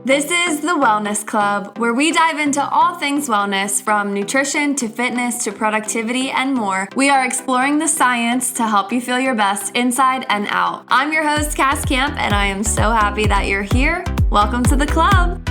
This is the Wellness Club, where we dive into all things wellness, from nutrition to fitness to productivity and more. We are exploring the science to help you feel your best inside and out. I'm your host, Cass Camp, and I am so happy that you're here. Welcome to the club.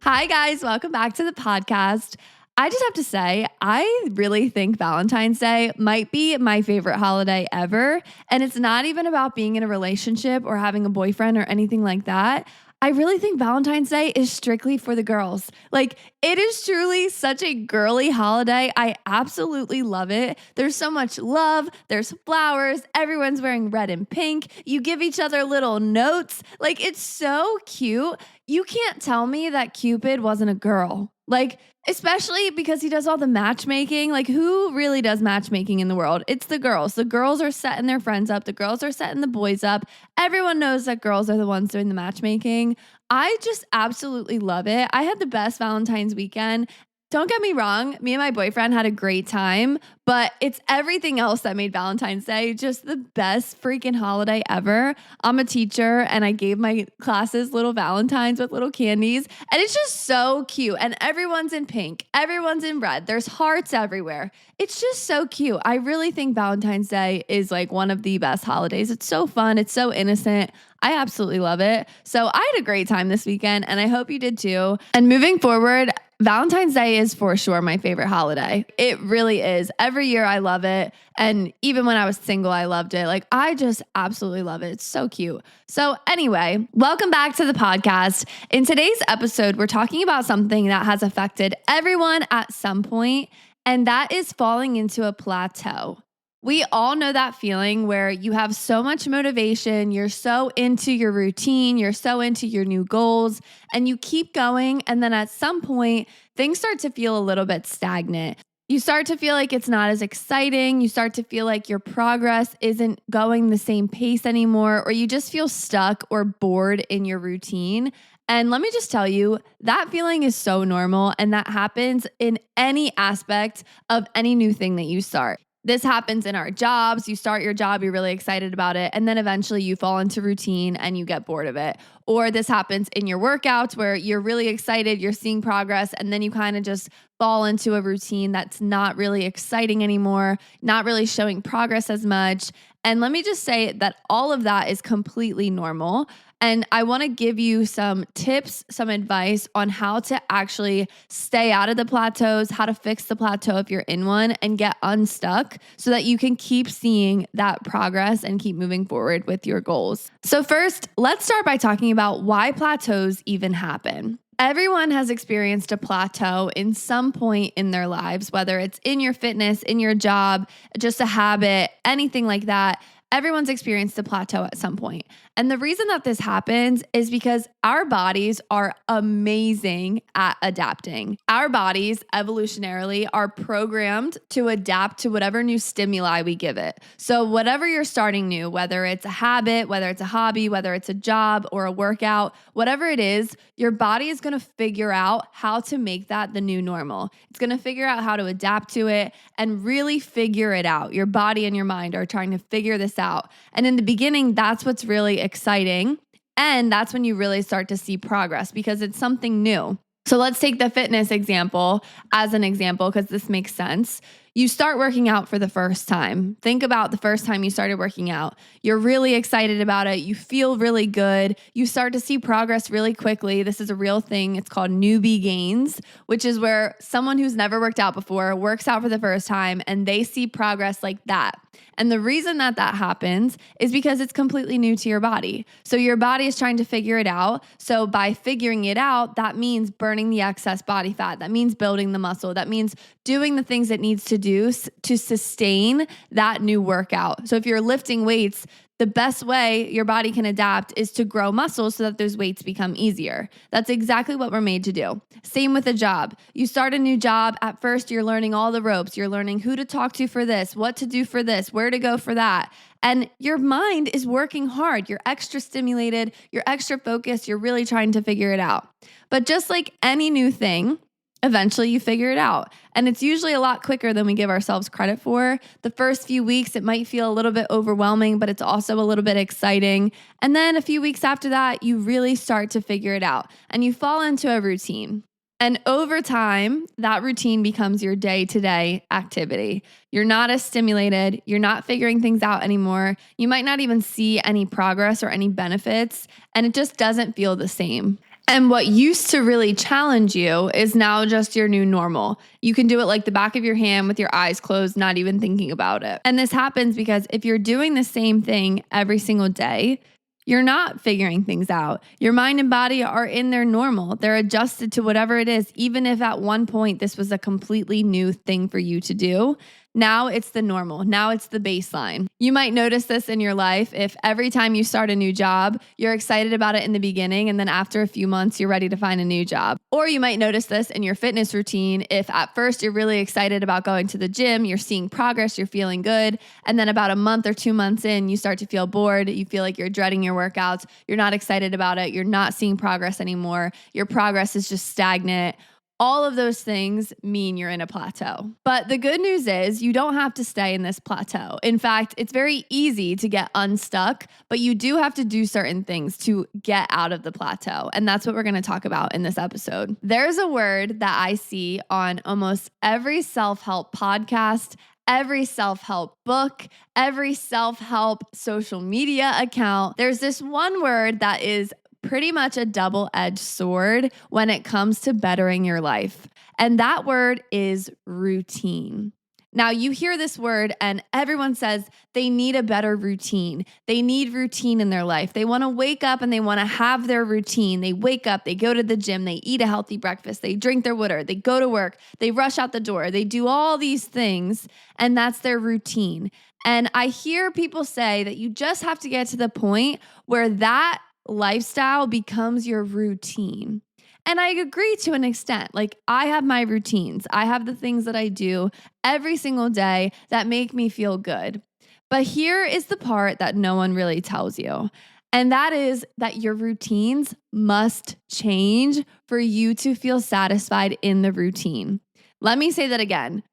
Hi guys, welcome back to the podcast. I just have to say, I really think Valentine's Day might be my favorite holiday ever. And it's not even about being in a relationship or having a boyfriend or anything like that. I really think Valentine's Day is strictly for the girls. Like, it is truly such a girly holiday. I absolutely love it. There's so much love. There's flowers. Everyone's wearing red and pink. You give each other little notes. Like, it's so cute. You can't tell me that Cupid wasn't a girl. Like, especially because he does all the matchmaking. Like, who really does matchmaking in the world? It's the girls. The girls are setting their friends up. The girls are setting the boys up. Everyone knows that girls are the ones doing the matchmaking. I just absolutely love it. I had the best Valentine's weekend. Don't get me wrong, me and my boyfriend had a great time, but it's everything else that made Valentine's Day just the best freaking holiday ever. I'm a teacher and I gave my classes little Valentines with little candies, and it's just so cute. And everyone's in pink, everyone's in red, there's hearts everywhere. It's just so cute. I really think Valentine's Day is like one of the best holidays. It's so fun, it's so innocent. I absolutely love it. So I had a great time this weekend, and I hope you did too. And moving forward, Valentine's Day is for sure my favorite holiday. It really is. Every year I love it. And even when I was single, I loved it. Like, I just absolutely love it. It's so cute. So anyway, welcome back to the podcast. In today's episode, we're talking about something that has affected everyone at some point, and that is falling into a plateau. We all know that feeling where you have so much motivation, you're so into your routine, you're so into your new goals, and you keep going. And then at some point, things start to feel a little bit stagnant. You start to feel like it's not as exciting. You start to feel like your progress isn't going the same pace anymore, or you just feel stuck or bored in your routine. And let me just tell you, that feeling is so normal, and that happens in any aspect of any new thing that you start. This happens in our jobs. You start your job, you're really excited about it, and then eventually you fall into routine and you get bored of it. Or this happens in your workouts where you're really excited, you're seeing progress, and then you kind of just fall into a routine that's not really exciting anymore, not really showing progress as much. And let me just say that all of that is completely normal. And I want to give you some tips, some advice on how to actually stay out of the plateaus, how to fix the plateau if you're in one, and get unstuck so that you can keep seeing that progress and keep moving forward with your goals. So first, let's start by talking about why plateaus even happen. Everyone has experienced a plateau in some point in their lives, whether it's in your fitness, in your job, just a habit, anything like that. Everyone's experienced a plateau at some point. And the reason that this happens is because our bodies are amazing at adapting. Our bodies evolutionarily are programmed to adapt to whatever new stimuli we give it. So whatever you're starting new, whether it's a habit, whether it's a hobby, whether it's a job or a workout, whatever it is, your body is going to figure out how to make that the new normal. It's going to figure out how to adapt to it and really figure it out. Your body and your mind are trying to figure this out. And in the beginning, that's what's really exciting. And that's when you really start to see progress because it's something new. So let's take the fitness example as an example because this makes sense. You start working out for the first time. Think about the first time you started working out. You're really excited about it. You feel really good. You start to see progress really quickly. This is a real thing. It's called newbie gains, which is where someone who's never worked out before works out for the first time and they see progress like that. And the reason that that happens is because it's completely new to your body. So your body is trying to figure it out. So by figuring it out, that means burning the excess body fat. That means building the muscle. That means doing the things it needs to do to sustain that new workout. So if you're lifting weights, the best way your body can adapt is to grow muscles so that those weights become easier. That's exactly what we're made to do. Same with a job. You start a new job. At first, you're learning all the ropes. You're learning who to talk to for this, what to do for this, where to go for that. And your mind is working hard. You're extra stimulated. You're extra focused. You're really trying to figure it out. But just like any new thing, Eventually you figure it out. And it's usually a lot quicker than we give ourselves credit for. The first few weeks, it might feel a little bit overwhelming, but it's also a little bit exciting. And then a few weeks after that, you really start to figure it out and you fall into a routine. And over time, that routine becomes your day-to-day activity. You're not as stimulated. You're not figuring things out anymore. You might not even see any progress or any benefits, and it just doesn't feel the same. And what used to really challenge you is now just your new normal. You can do it like the back of your hand with your eyes closed, not even thinking about it. And this happens because if you're doing the same thing every single day, you're not figuring things out. Your mind and body are in their normal. They're adjusted to whatever it is, even if at one point this was a completely new thing for you to do. Now it's the normal. Now it's the baseline. You might notice this in your life if every time you start a new job, you're excited about it in the beginning, and then after a few months, you're ready to find a new job. Or you might notice this in your fitness routine if at first you're really excited about going to the gym, you're seeing progress, you're feeling good, and then about a month or 2 months in, you start to feel bored, you feel like you're dreading your workouts, you're not excited about it, you're not seeing progress anymore, your progress is just stagnant. All of those things mean you're in a plateau. But the good news is you don't have to stay in this plateau. In fact, it's very easy to get unstuck, but you do have to do certain things to get out of the plateau. And that's what we're going to talk about in this episode. There's a word that I see on almost every self-help podcast, every self-help book, every self-help social media account. There's this one word that is pretty much a double-edged sword when it comes to bettering your life. And that word is routine. Now, you hear this word and everyone says they need a better routine. They need routine in their life. They want to wake up and they want to have their routine. They wake up, they go to the gym, they eat a healthy breakfast, they drink their water, they go to work, they rush out the door, they do all these things, and that's their routine. And I hear people say that you just have to get to the point where that lifestyle becomes your routine. And I agree to an extent. Like, I have my routines. I have the things that I do every single day that make me feel good. But here is the part that no one really tells you. And that is that your routines must change for you to feel satisfied in the routine. Let me say that again.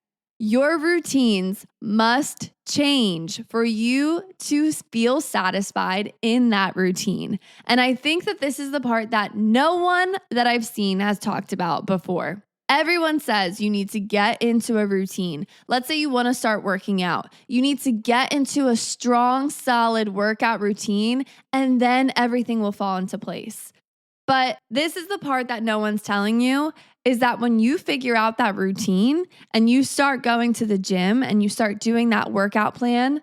Your routines must change for you to feel satisfied in that routine. And I think that this is the part that no one that I've seen has talked about before. Everyone says you need to get into a routine. Let's say you want to start working out. You need to get into a strong, solid workout routine, and then everything will fall into place. But this is the part that no one's telling you is that when you figure out that routine and you start going to the gym and you start doing that workout plan,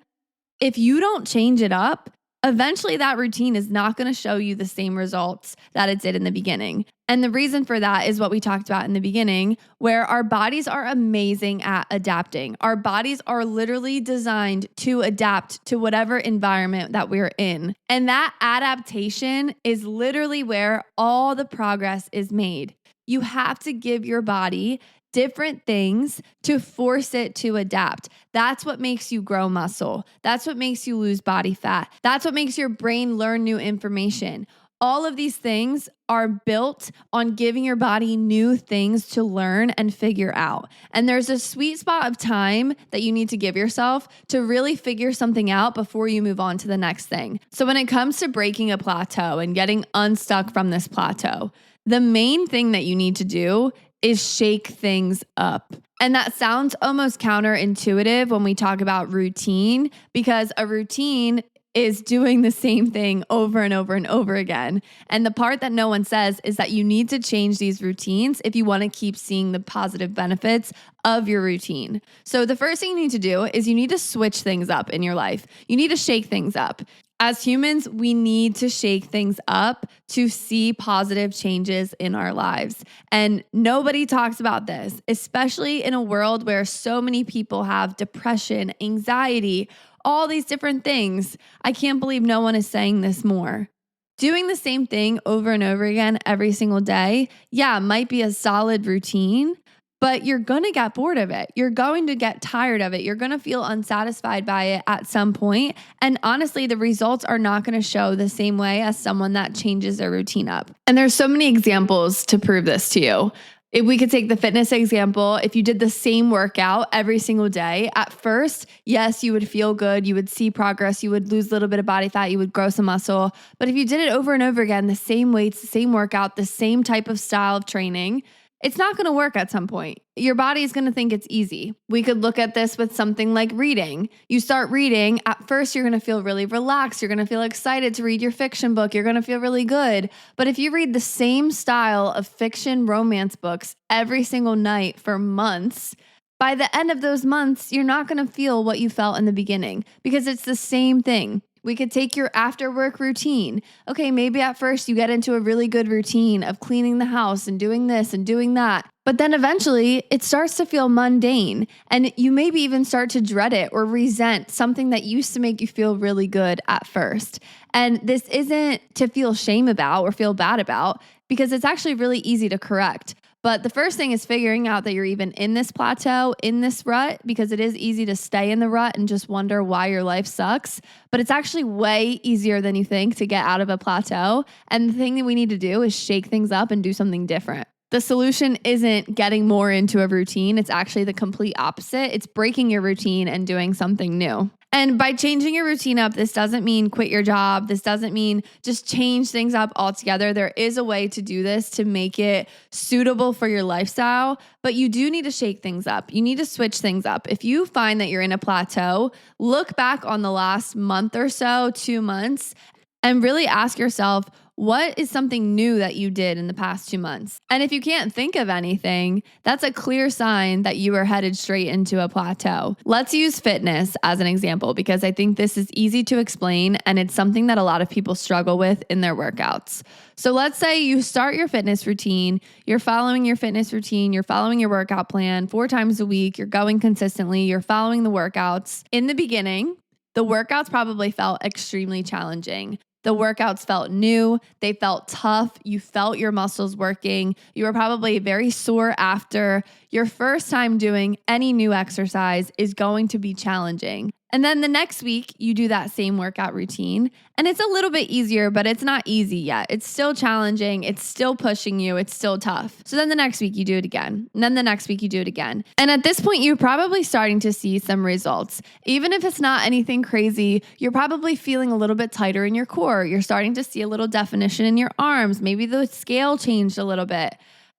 if you don't change it up, eventually that routine is not going to show you the same results that it did in the beginning. And the reason for that is what we talked about in the beginning, where our bodies are amazing at adapting. Our bodies are literally designed to adapt to whatever environment that we're in. And that adaptation is literally where all the progress is made. You have to give your body different things to force it to adapt. That's what makes you grow muscle. That's what makes you lose body fat. That's what makes your brain learn new information. All of these things are built on giving your body new things to learn and figure out. And there's a sweet spot of time that you need to give yourself to really figure something out before you move on to the next thing. So when it comes to breaking a plateau and getting unstuck from this plateau, the main thing that you need to do is shake things up. And that sounds almost counterintuitive when we talk about routine, because a routine is doing the same thing over and over and over again. And the part that no one says is that you need to change these routines if you want to keep seeing the positive benefits of your routine. So the first thing you need to do is you need to switch things up in your life. You need to shake things up. As humans, we need to shake things up to see positive changes in our lives. And nobody talks about this, especially in a world where so many people have depression, anxiety, all these different things. I can't believe no one is saying this more. Doing the same thing over and over again every single day, might be a solid routine, but you're going to get bored of it. You're going to get tired of it. You're going to feel unsatisfied by it at some point. And honestly, the results are not going to show the same way as someone that changes their routine up. And there's so many examples to prove this to you. If we could take the fitness example, if you did the same workout every single day, at first, yes, you would feel good. You would see progress. You would lose a little bit of body fat. You would grow some muscle. But if you did it over and over again, the same weights, the same workout, the same type of style of training, it's not going to work at some point. Your body is going to think it's easy. We could look at this with something like reading. You start reading, at first you're going to feel really relaxed. You're going to feel excited to read your fiction book. You're going to feel really good. But if you read the same style of fiction romance books every single night for months, by the end of those months, you're not going to feel what you felt in the beginning because it's the same thing. We could take your after work routine. Okay, maybe at first you get into a really good routine of cleaning the house and doing this and doing that. But then eventually it starts to feel mundane and you maybe even start to dread it or resent something that used to make you feel really good at first. And this isn't to feel shame about or feel bad about because it's actually really easy to correct. But the first thing is figuring out that you're even in this plateau, in this rut, because it is easy to stay in the rut and just wonder why your life sucks. But it's actually way easier than you think to get out of a plateau. And the thing that we need to do is shake things up and do something different. The solution isn't getting more into a routine. It's actually the complete opposite. It's breaking your routine and doing something new. And by changing your routine up, this doesn't mean quit your job. This doesn't mean just change things up altogether. There is a way to do this to make it suitable for your lifestyle, but you do need to shake things up. You need to switch things up. If you find that you're in a plateau, look back on the last month or so, 2 months, and really ask yourself, what is something new that you did in the past 2 months? And if you can't think of anything, that's a clear sign that you are headed straight into a plateau. Let's use fitness as an example because I think this is easy to explain and it's something that a lot of people struggle with in their workouts. So let's say you start your fitness routine, you're following your fitness routine, you're following your workout plan 4 times a week, you're going consistently, you're following the workouts. In the beginning, the workouts probably felt extremely challenging. The workouts felt new. They felt tough. You felt your muscles working. You were probably very sore after. Your first time doing any new exercise is going to be challenging. And then the next week, you do that same workout routine. And it's a little bit easier, but it's not easy yet. It's still challenging. It's still pushing you. It's still tough. So then the next week, you do it again. And then the next week, you do it again. And at this point, you're probably starting to see some results. Even if it's not anything crazy, you're probably feeling a little bit tighter in your core. You're starting to see a little definition in your arms. Maybe the scale changed a little bit.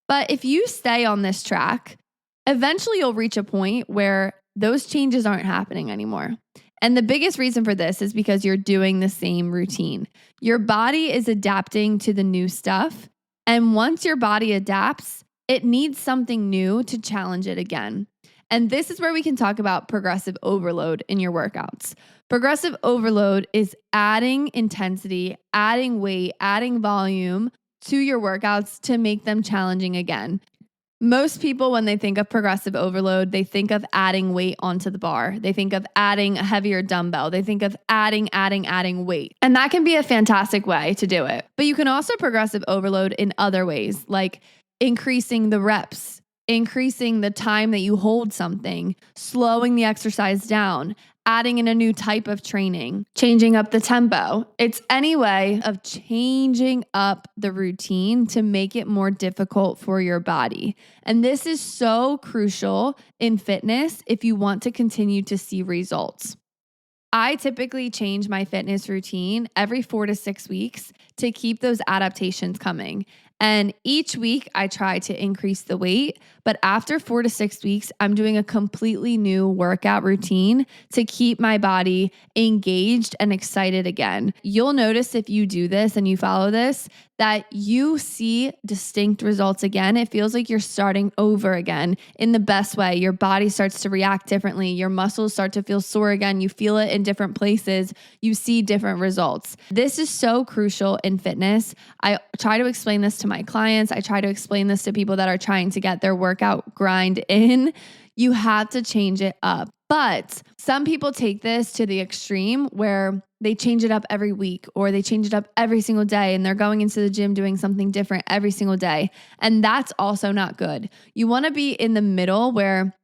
But if you stay on this track, eventually you'll reach a point where those changes aren't happening anymore. And the biggest reason for this is because you're doing the same routine. Your body is adapting to the new stuff. And once your body adapts, it needs something new to challenge it again. And this is where we can talk about progressive overload in your workouts. Progressive overload is adding intensity, adding weight, adding volume to your workouts to make them challenging again. Most people, when they think of progressive overload, they think of adding weight onto the bar. They think of adding a heavier dumbbell. They think of adding weight. And that can be a fantastic way to do it. But you can also progressive overload in other ways, like increasing the reps, increasing the time that you hold something, slowing the exercise down, adding in a new type of training, changing up the tempo. It's any way of changing up the routine to make it more difficult for your body. And this is so crucial in fitness if you want to continue to see results. I typically change my fitness routine every 4 to 6 weeks to keep those adaptations coming. And each week I try to increase the weight, but after 4 to 6 weeks, I'm doing a completely new workout routine to keep my body engaged and excited again. You'll notice if you do this and you follow this, that you see distinct results again. It feels like you're starting over again in the best way. Your body starts to react differently. Your muscles start to feel sore again. You feel it in different places. You see different results. This is so crucial in fitness. I try to explain this to my clients. I try to explain this to people that are trying to get their workout grind in. You have to change it up. But some people take this to the extreme where they change it up every week or they change it up every single day and they're going into the gym doing something different every single day. And that's also not good. You want to be in the middle where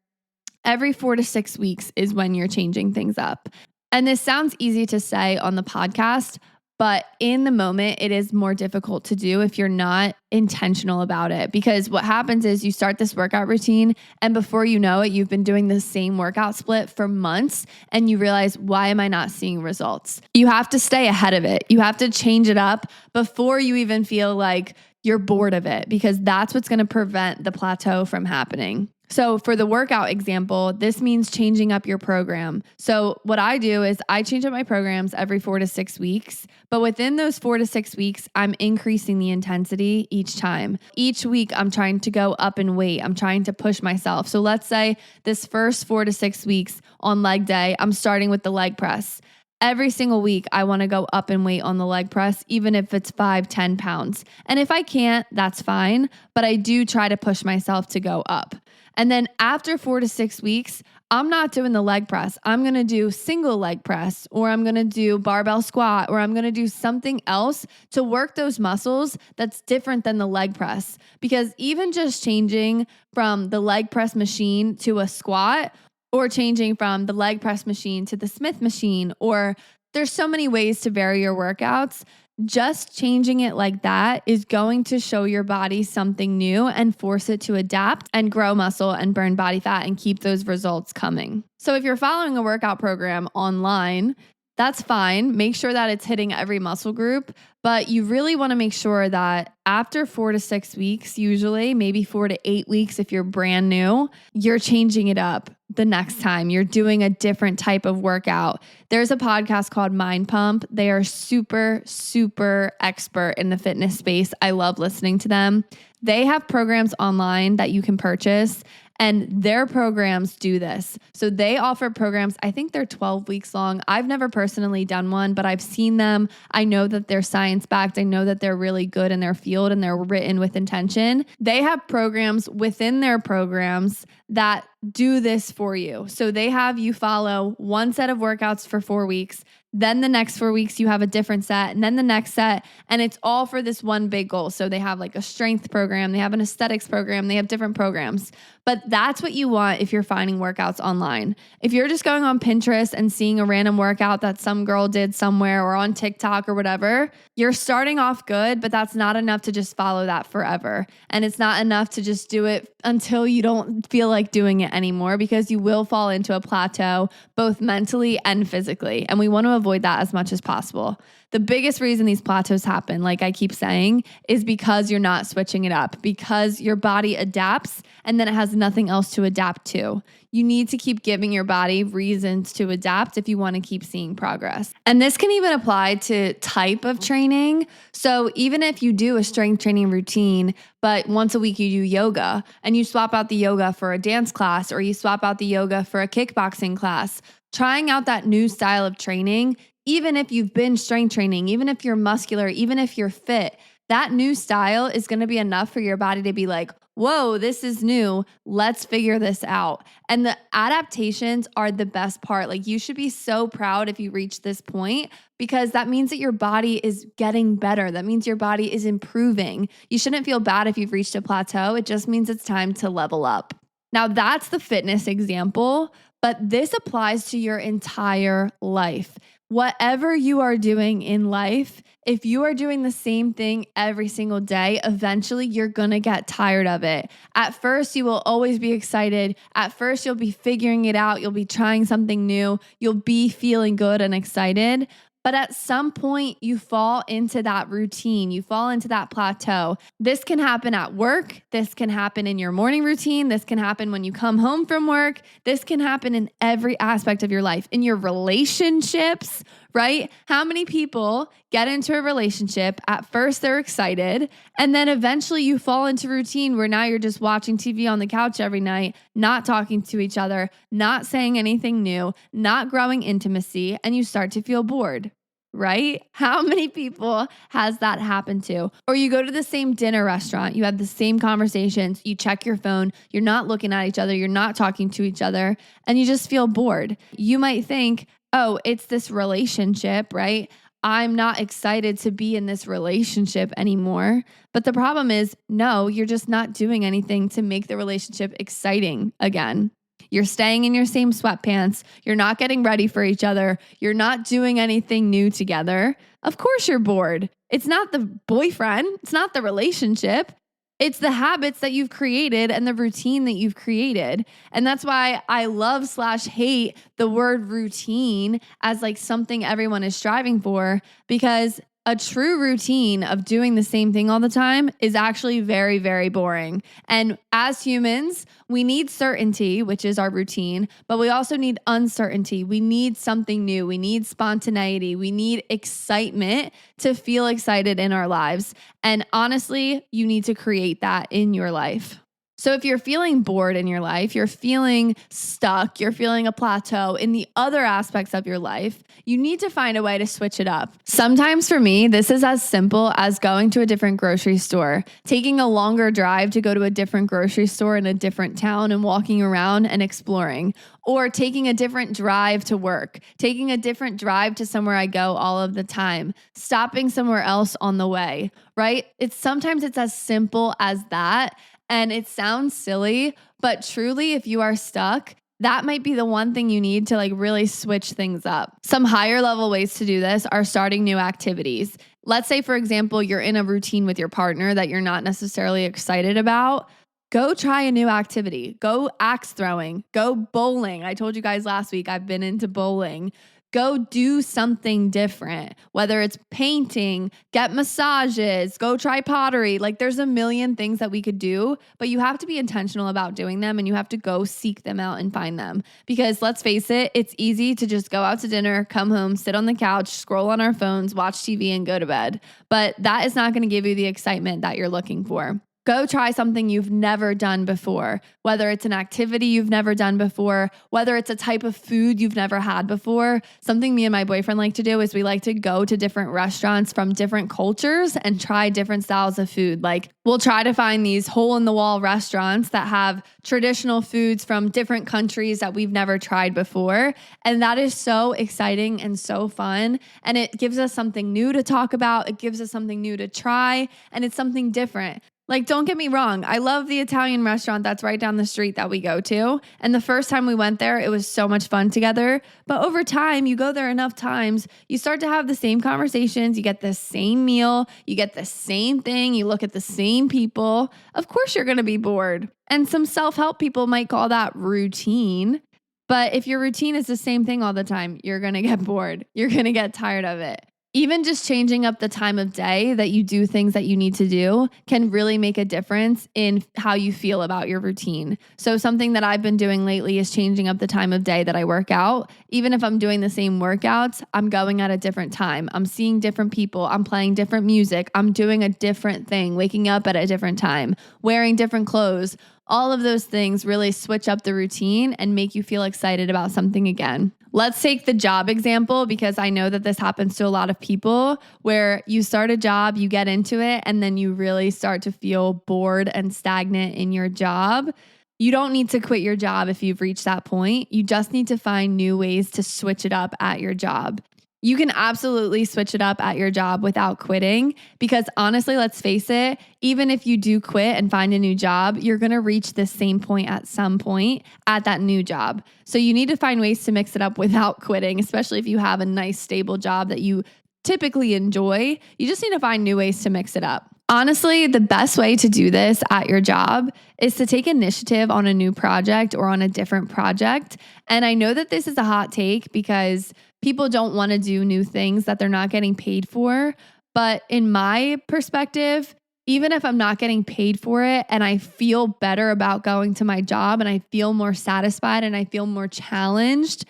every 4 to 6 weeks is when you're changing things up. And this sounds easy to say on the podcast, But in the moment, it is more difficult to do if you're not intentional about it. Because what happens is you start this workout routine, and before you know it, you've been doing the same workout split for months, and you realize, why am I not seeing results? You have to stay ahead of it. You have to change it up before you even feel like you're bored of it, because that's what's going to prevent the plateau from happening. So for the workout example, this means changing up your program. So what I do is I change up my programs every 4 to 6 weeks, but within those 4 to 6 weeks, I'm increasing the intensity each time. Each week, I'm trying to go up in weight. I'm trying to push myself. So let's say this first 4 to 6 weeks on leg day, I'm starting with the leg press. Every single week, I want to go up in weight on the leg press, even if it's 5-10 pounds. And if I can't, that's fine. But I do try to push myself to go up. And then after 4 to 6 weeks, I'm not doing the leg press. I'm going to do single leg press, or I'm going to do barbell squat, or I'm going to do something else to work those muscles that's different than the leg press. Because even just changing from the leg press machine to a squat, or changing from the leg press machine to the Smith machine, or there's so many ways to vary your workouts. Just changing it like that is going to show your body something new and force it to adapt and grow muscle and burn body fat and keep those results coming. So if you're following a workout program online, that's fine. Make sure that it's hitting every muscle group, but you really want to make sure that after 4 to 6 weeks, usually maybe 4 to 8 weeks, if you're brand new, you're changing it up the next time. You're doing a different type of workout. There's a podcast called Mind Pump. They are super, super expert in the fitness space. I love listening to them. They have programs online that you can purchase, and their programs do this. So they offer programs, I think they're 12 weeks long. I've never personally done one, but I've seen them. I know that they're science-backed. I know that they're really good in their field and they're written with intention. They have programs within their programs that do this for you. So they have you follow one set of workouts for 4 weeks. Then the next 4 weeks, you have a different set, and then the next set, and it's all for this one big goal. So they have like a strength program, they have an aesthetics program, they have different programs. But that's what you want if you're finding workouts online. If you're just going on Pinterest and seeing a random workout that some girl did somewhere, or on TikTok or whatever, you're starting off good, but that's not enough to just follow that forever. And it's not enough to just do it until you don't feel like doing it anymore, because you will fall into a plateau, both mentally and physically. And we want to avoid that as much as possible. The biggest reason these plateaus happen, like I keep saying, is because you're not switching it up, because your body adapts and then it has nothing else to adapt to. You need to keep giving your body reasons to adapt if you want to keep seeing progress. And this can even apply to type of training. So even if you do a strength training routine, but once a week you do yoga, and you swap out the yoga for a dance class, or you swap out the yoga for a kickboxing class, trying out that new style of training, even if you've been strength training, even if you're muscular, even if you're fit, that new style is going to be enough for your body to be like, whoa, this is new. Let's figure this out. And the adaptations are the best part. Like, you should be so proud if you reach this point, because that means that your body is getting better. That means your body is improving. You shouldn't feel bad if you've reached a plateau. It just means it's time to level up. Now, that's the fitness example, but this applies to your entire life. Whatever you are doing in life, if you are doing the same thing every single day, eventually you're going to get tired of it. At first, you will always be excited. At first, you'll be figuring it out. You'll be trying something new. You'll be feeling good and excited. But at some point, you fall into that routine. You fall into that plateau. This can happen at work. This can happen in your morning routine. This can happen when you come home from work. This can happen in every aspect of your life. In your relationships, right? How many people get into a relationship? At first, they're excited. And then eventually you fall into routine where now you're just watching TV on the couch every night, not talking to each other, not saying anything new, not growing intimacy, and you start to feel bored. Right? How many people has that happened to? Or you go to the same dinner restaurant, you have the same conversations, you check your phone, you're not looking at each other, you're not talking to each other, and you just feel bored. You might think, oh, it's this relationship, right? I'm not excited to be in this relationship anymore. But the problem is, no, you're just not doing anything to make the relationship exciting again. You're staying in your same sweatpants. You're not getting ready for each other. You're not doing anything new together. Of course you're bored. It's not the boyfriend. It's not the relationship. It's the habits that you've created and the routine that you've created. And that's why I love/hate the word routine as like something everyone is striving for, because a true routine of doing the same thing all the time is actually very, very boring. And as humans, we need certainty, which is our routine, but we also need uncertainty. We need something new. We need spontaneity. We need excitement to feel excited in our lives. And honestly, you need to create that in your life. So if you're feeling bored in your life, you're feeling stuck, you're feeling a plateau in the other aspects of your life, you need to find a way to switch it up. Sometimes for me, this is as simple as going to a different grocery store, taking a longer drive to go to a different grocery store in a different town and walking around and exploring, or taking a different drive to work, taking a different drive to somewhere I go all of the time, stopping somewhere else on the way, right? Sometimes it's as simple as that. And it sounds silly, but truly, if you are stuck, that might be the one thing you need to like really switch things up. Some higher level ways to do this are starting new activities. Let's say, for example, you're in a routine with your partner that you're not necessarily excited about. Go try a new activity. Go axe throwing. Go bowling. I told you guys last week I've been into bowling. Go do something different, whether it's painting, get massages, go try pottery. Like there's a million things that we could do, but you have to be intentional about doing them and you have to go seek them out and find them. Because let's face it, it's easy to just go out to dinner, come home, sit on the couch, scroll on our phones, watch TV and go to bed. But that is not going to give you the excitement that you're looking for. Go try something you've never done before, whether it's an activity you've never done before, whether it's a type of food you've never had before. Something me and my boyfriend like to do is we like to go to different restaurants from different cultures and try different styles of food. Like we'll try to find these hole-in-the-wall restaurants that have traditional foods from different countries that we've never tried before. And that is so exciting and so fun. And it gives us something new to talk about. It gives us something new to try. And it's something different. Like, don't get me wrong. I love the Italian restaurant that's right down the street that we go to. And the first time we went there, it was so much fun together. But over time, you go there enough times, you start to have the same conversations. You get the same meal. You get the same thing. You look at the same people. Of course, you're going to be bored. And some self-help people might call that routine. But if your routine is the same thing all the time, you're going to get bored. You're going to get tired of it. Even just changing up the time of day that you do things that you need to do can really make a difference in how you feel about your routine. So something that I've been doing lately is changing up the time of day that I work out. Even if I'm doing the same workouts, I'm going at a different time. I'm seeing different people. I'm playing different music. I'm doing a different thing, waking up at a different time, wearing different clothes. All of those things really switch up the routine and make you feel excited about something again. Let's take the job example, because I know that this happens to a lot of people where you start a job, you get into it, and then you really start to feel bored and stagnant in your job. You don't need to quit your job if you've reached that point. You just need to find new ways to switch it up at your job. You can absolutely switch it up at your job without quitting, because honestly, let's face it, even if you do quit and find a new job, you're going to reach the same point at some point at that new job. So you need to find ways to mix it up without quitting, especially if you have a nice, stable job that you typically enjoy. You just need to find new ways to mix it up. Honestly, the best way to do this at your job is to take initiative on a new project or on a different project. And I know that this is a hot take because people don't want to do new things that they're not getting paid for. But in my perspective, even if I'm not getting paid for it and I feel better about going to my job and I feel more satisfied and I feel more challenged,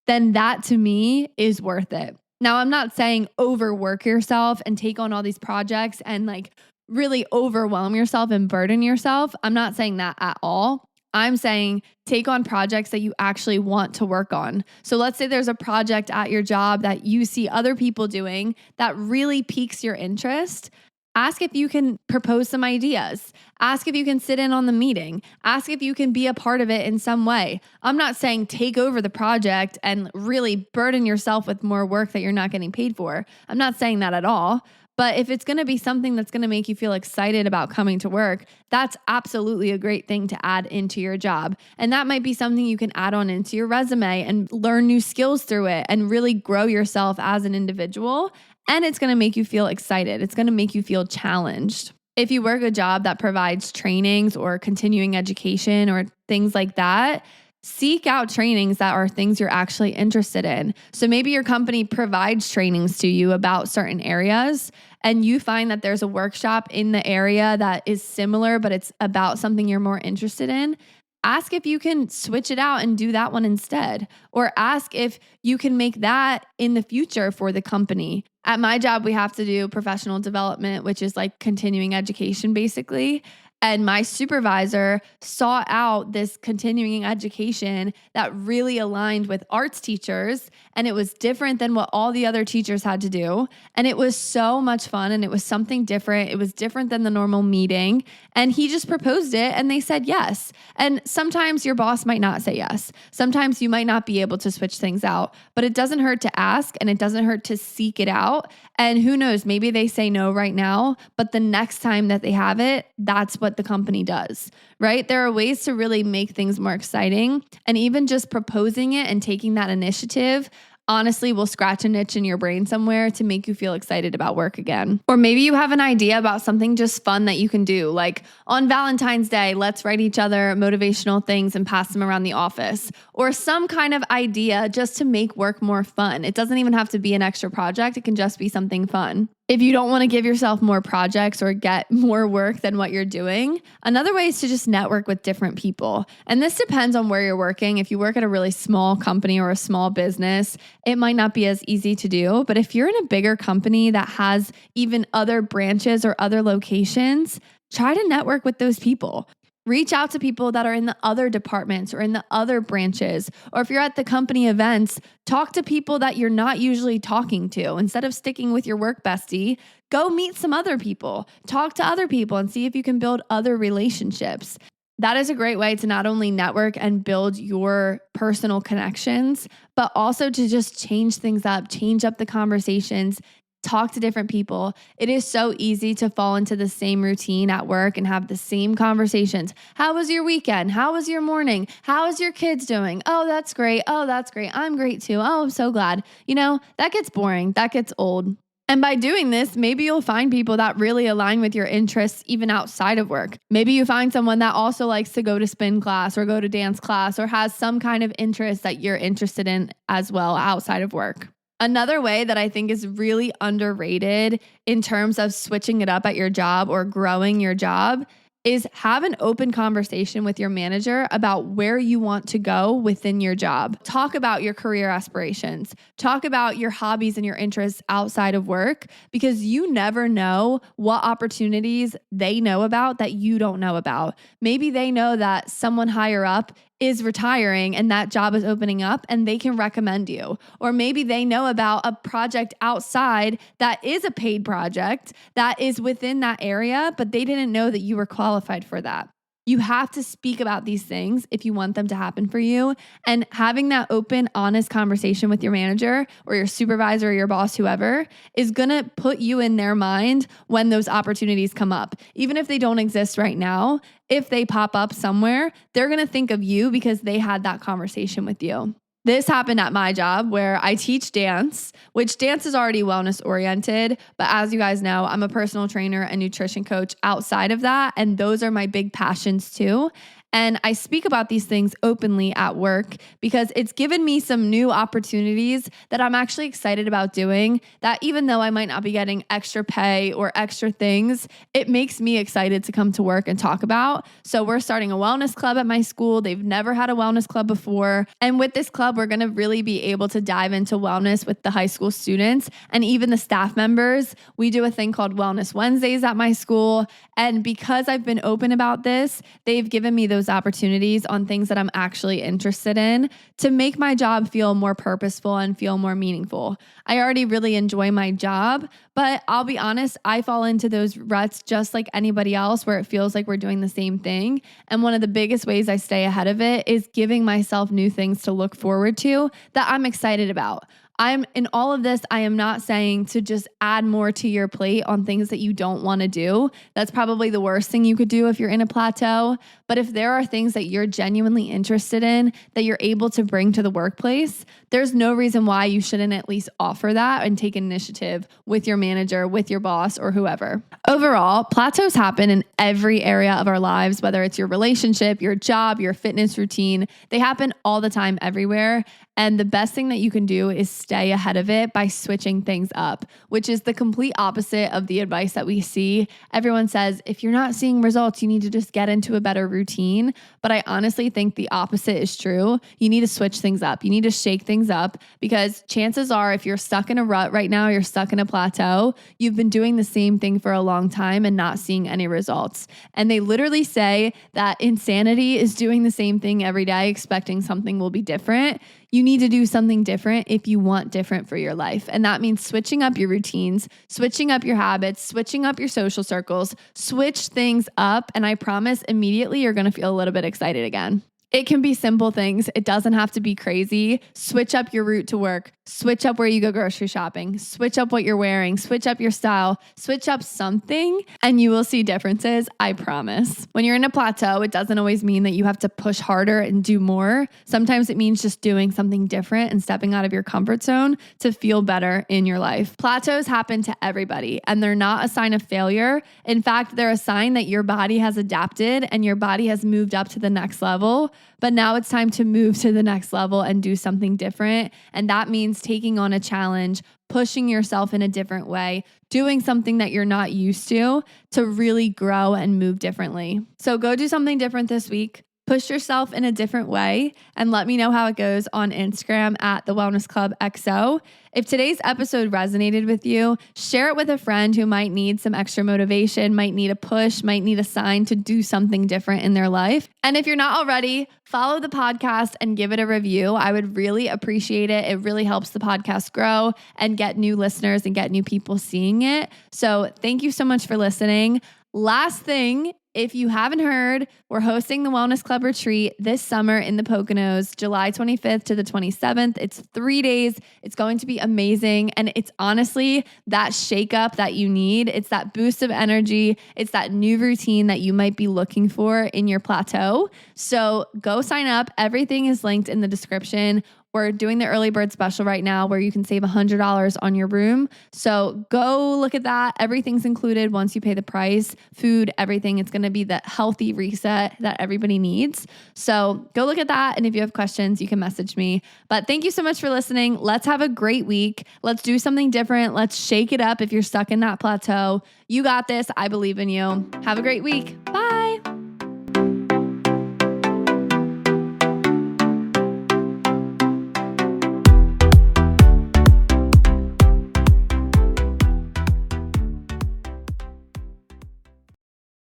then that to me is worth it. Now, I'm not saying overwork yourself and take on all these projects and like really overwhelm yourself and burden yourself. I'm not saying that at all. I'm saying take on projects that you actually want to work on. So let's say there's a project at your job that you see other people doing that really piques your interest. Ask if you can propose some ideas. Ask if you can sit in on the meeting. Ask if you can be a part of it in some way. I'm not saying take over the project and really burden yourself with more work that you're not getting paid for. I'm not saying that at all. But if it's going to be something that's going to make you feel excited about coming to work, that's absolutely a great thing to add into your job. And that might be something you can add on into your resume and learn new skills through it and really grow yourself as an individual. And it's going to make you feel excited. It's going to make you feel challenged. If you work a job that provides trainings or continuing education or things like that, seek out trainings that are things you're actually interested in. So maybe your company provides trainings to you about certain areas and you find that there's a workshop in the area that is similar, but it's about something you're more interested in. Ask if you can switch it out and do that one instead, or ask if you can make that in the future for the company. At my job, we have to do professional development, which is like continuing education basically. And my supervisor sought out this continuing education that really aligned with arts teachers. And it was different than what all the other teachers had to do. And it was so much fun. And it was something different. It was different than the normal meeting. And he just proposed it and they said yes. And sometimes your boss might not say yes. Sometimes you might not be able to switch things out, but it doesn't hurt to ask and it doesn't hurt to seek it out. And who knows, maybe they say no right now, but the next time that they have it, that's what the company does, right? There are ways to really make things more exciting. And even just proposing it and taking that initiative honestly will scratch an itch in your brain somewhere to make you feel excited about work again. Or maybe you have an idea about something just fun that you can do. Like on Valentine's Day, let's write each other motivational things and pass them around the office. Or some kind of idea just to make work more fun. It doesn't even have to be an extra project. It can just be something fun. If you don't want to give yourself more projects or get more work than what you're doing, another way is to just network with different people. And this depends on where you're working. If you work at a really small company or a small business, it might not be as easy to do. But if you're in a bigger company that has even other branches or other locations, try to network with those people. Reach out to people that are in the other departments or in the other branches. Or if you're at the company events, talk to people that you're not usually talking to. Instead of sticking with your work bestie, go meet some other people. Talk to other people and see if you can build other relationships. That is a great way to not only network and build your personal connections, but also to just change things up, change up the conversations, talk to different people. It is so easy to fall into the same routine at work and have the same conversations. How was your weekend? How was your morning? How is your kids doing? Oh, that's great. Oh, that's great. I'm great too. Oh, I'm so glad. That gets boring. That gets old. And by doing this, maybe you'll find people that really align with your interests even outside of work. Maybe you find someone that also likes to go to spin class or go to dance class or has some kind of interest that you're interested in as well outside of work. Another way that I think is really underrated in terms of switching it up at your job or growing your job is have an open conversation with your manager about where you want to go within your job. Talk about your career aspirations. Talk about your hobbies and your interests outside of work, because you never know what opportunities they know about that you don't know about. Maybe they know that someone higher up is retiring and that job is opening up and they can recommend you. Or maybe they know about a project outside that is a paid project that is within that area, but they didn't know that you were qualified for that. You have to speak about these things if you want them to happen for you. And having that open, honest conversation with your manager or your supervisor or your boss, whoever, is going to put you in their mind when those opportunities come up. Even if they don't exist right now, if they pop up somewhere, they're going to think of you because they had that conversation with you. This happened at my job where I teach dance, which dance is already wellness oriented. But as you guys know, I'm a personal trainer and nutrition coach outside of that. And those are my big passions too. And I speak about these things openly at work because it's given me some new opportunities that I'm actually excited about doing, that even though I might not be getting extra pay or extra things, it makes me excited to come to work and talk about. So we're starting a wellness club at my school. They've never had a wellness club before. And with this club, we're going to really be able to dive into wellness with the high school students and even the staff members. We do a thing called Wellness Wednesdays at my school. And because I've been open about this, they've given me those opportunities on things that I'm actually interested in to make my job feel more purposeful and feel more meaningful. I already really enjoy my job, but I'll be honest, I fall into those ruts just like anybody else where it feels like we're doing the same thing. And one of the biggest ways I stay ahead of it is giving myself new things to look forward to that I'm excited about. I'm in all of this, I am not saying to just add more to your plate on things that you don't want to do. That's probably the worst thing you could do if you're in a plateau. But if there are things that you're genuinely interested in that you're able to bring to the workplace, there's no reason why you shouldn't at least offer that and take initiative with your manager, with your boss, or whoever. Overall, plateaus happen in every area of our lives, whether it's your relationship, your job, your fitness routine. They happen all the time everywhere. And the best thing that you can do is stay ahead of it by switching things up, which is the complete opposite of the advice that we see. Everyone says, if you're not seeing results, you need to just get into a better routine. But I honestly think the opposite is true. You need to switch things up. You need to shake things up because chances are if you're stuck in a rut right now, you're stuck in a plateau, you've been doing the same thing for a long time and not seeing any results. And they literally say that insanity is doing the same thing every day, expecting something will be different. You need to do something different if you want different for your life. And that means switching up your routines, switching up your habits, switching up your social circles, switch things up. And I promise immediately you're going to feel a little bit excited again. It can be simple things. It doesn't have to be crazy. Switch up your route to work. Switch up where you go grocery shopping. Switch up what you're wearing. Switch up your style. Switch up something and you will see differences, I promise. When you're in a plateau, it doesn't always mean that you have to push harder and do more. Sometimes it means just doing something different and stepping out of your comfort zone to feel better in your life. Plateaus happen to everybody and they're not a sign of failure. In fact, they're a sign that your body has adapted and your body has moved up to the next level. But now it's time to move to the next level and do something different. And that means taking on a challenge, pushing yourself in a different way, doing something that you're not used to really grow and move differently. So go do something different this week. Push yourself in a different way and let me know how it goes on Instagram at the Wellness Club XO. If today's episode resonated with you, share it with a friend who might need some extra motivation, might need a push, might need a sign to do something different in their life. And if you're not already, follow the podcast and give it a review. I would really appreciate it. It really helps the podcast grow and get new listeners and get new people seeing it. So thank you so much for listening. Last thing, if you haven't heard, we're hosting the Wellness Club retreat this summer in the Poconos, July 25th to the 27th. It's 3 days. It's going to be amazing. And it's honestly that shake up that you need. It's that boost of energy. It's that new routine that you might be looking for in your plateau. So go sign up. Everything is linked in the description. We're doing the early bird special right now where you can save $100 on your room. So go look at that. Everything's included once you pay the price, food, everything. It's going to be the healthy reset that everybody needs. So go look at that. And if you have questions, you can message me. But thank you so much for listening. Let's have a great week. Let's do something different. Let's shake it up if you're stuck in that plateau. You got this. I believe in you. Have a great week. Bye.